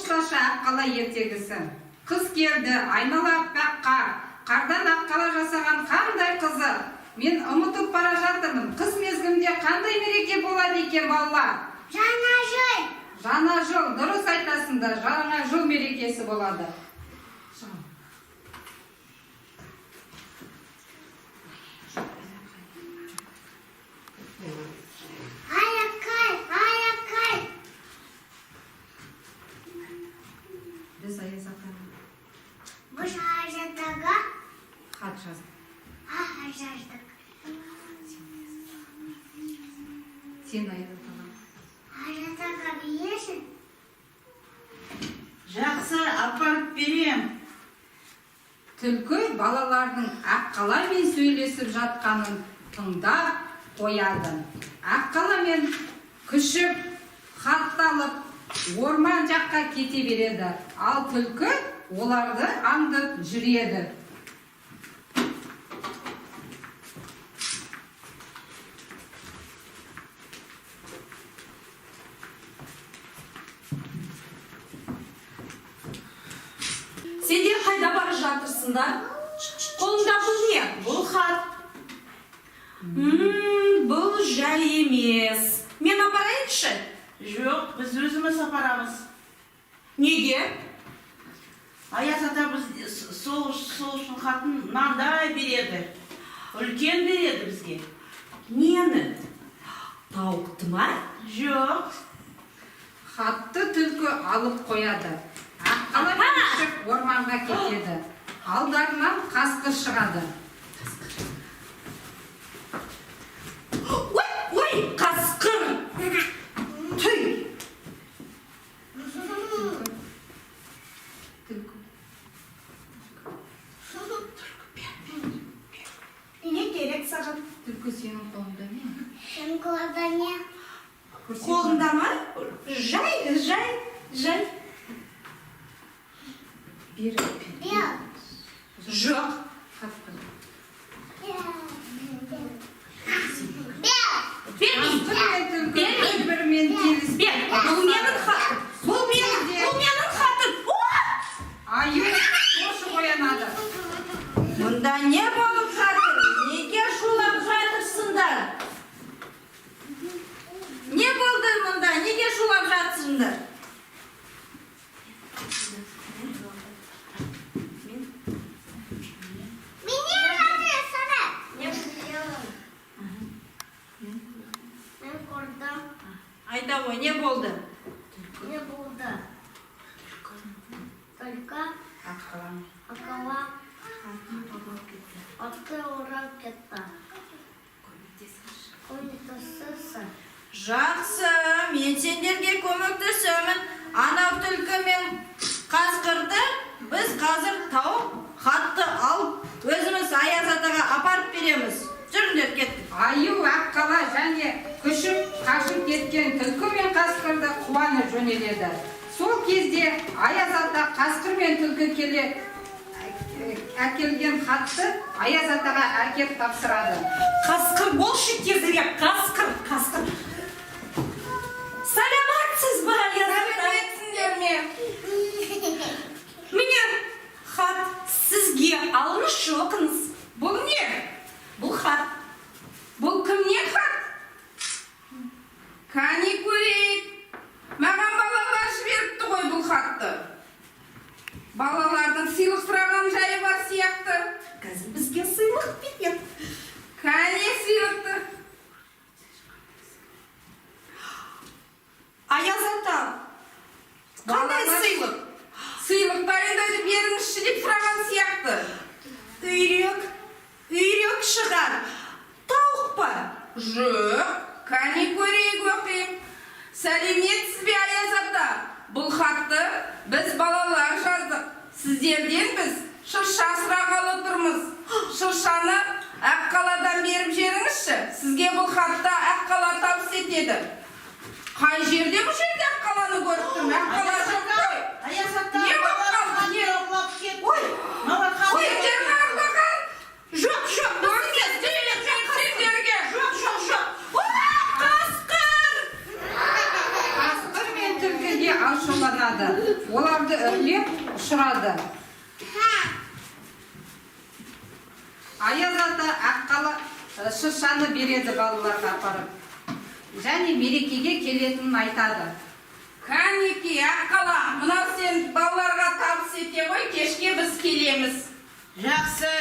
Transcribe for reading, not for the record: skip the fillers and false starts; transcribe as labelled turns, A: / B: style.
A: қошташы аққала ертегісін. Қыз келді, айнала аппақ қар, қардан аққала жасаған қандай қызы. Мен ұмытып бара жатырмын. Қыс мезгілінде қандай мереке болады екен балалар?
B: Жаңа жыл.
A: Жаңа жыл, дұрыс айтасыңдар, жаңа жыл мерекесі болады. Біз Аяз атаға
B: Біз Аяз атаға
A: хат жаздық.
B: хат жаздық.
A: Сен Аяз атаға.
B: Аяз атаға білесің?
C: Жақсы, апарып берем.
A: Түлкі балалардың аққаламен сөйлесіп жатқанын тыңдап қояды. Аққаламен күшіп, хатталып, орман жаққа кете береді. Ал түлкі оларды аңдып жүреді.
D: Сендер қайда бара жатырсыңдар? Қолыңда бұл не?
C: Бұл хат.
D: Бұл жай емес. Мен апарайыншы?
C: Жоқ, біз өзіміз апарамыз.
D: Неге?
C: Аяз ата біз сол үшін хатын мынандай береді. Үлкен береді бізге.
D: Нені? Тауықты ма?
C: Жоқ.
A: Хатты түлкі алып қояды. Аққаламен күшіп орманға кетеді. Алдарынан қасқыр шығады.
D: Ой, қасқыр! Түй! Не керек саған?
A: Түлкі сенің қолыңда не?
B: Сенің қолыңда не?
D: Қолыңда ма? Жай.
A: Бер.
B: Бер.
D: Жоқ.
A: Қасқыр.
D: Бермей.
A: Бір-бірімен келіспей.
D: Бұл менің хатым. Бұл менің хатым.
A: Аю қошы қоянады.
D: Мұнда не болып жатыр? Неге шулап жатырсыңдар? Не болды мұнда? Неге шулап жатырсыңдар? Айта ғой, не болды?
B: Не болды? Только аққала атты орап кетті. Көмектесесің.
D: Жақсы, мен сендерге көмектесемін. Анау түлкі мен қасқырды біз қазір тауып, хатты алып, өзіміз Аяз атаға апарып береміз. Жүріңдер, кеттік.
A: Аю, аққала және күшіп қашып кеткен түлкі мен қасқырды қуанып жөнеледі. Сол кезде Аяз ата қасқыр мен түлкі әкелген хатты Аяз атаға әкеп тапсырады.
D: Қасқыр болшы тезірек, қасқыр. Саламатсыз ба, Аяз ата?
A: Сәлеметсіңдер ме?
D: Міне, хат сізге, алыңызшы, оқыңыз.
A: Бұл не?
D: Бұл хат.
A: Бұл кімнен хат? Кәне көрейік. Маған балалар жіберіпті ғой бұл хатты. Балалардың сыйлық сұраған жайы бар сияқты.
D: Қазір бізге сыйлық береді.
A: Кәне сыйлықты.
D: Аяз ата, қандай сыйлық?
A: Сыйлық дайындайды беріңізші деп сұраған сияқты.
D: Үйрек шығар. Тауық па?
A: Жоқ, кәне көрейік оқиық. Сәлеметсіз бе, Аяз ата? Бұл хатты біз балалар жаздық. Сіздерден біз шырша сұрағалы тұрмыз. Шыршаны аққаладан беріп жеріңізші. Сізге бұл хатты аққала табыс етеді. Қай жерде бұл жерде аққаланы көріп тұрмын? Аққала жоқ қой.
C: Аяз ата,
A: Не болып қалды?
C: балалар
A: Не?
C: ұрлап кетті.
D: Ой,
C: Мама хат
D: ой,
C: береді.
A: Сендерге арнаған.
D: жоқ.
A: Сендерге.
D: Қасқыр!
A: Қасқыр мен түлкіге ашуланады.
E: ұшырады. Аяз ата аққала шыршаны береді балаларға апарып. Және мерекеге келетінін айтады.
A: Кәнеки аққала, мынау сен балаларға табыс ете ғой, кешке біз келеміз.
C: Жақсы.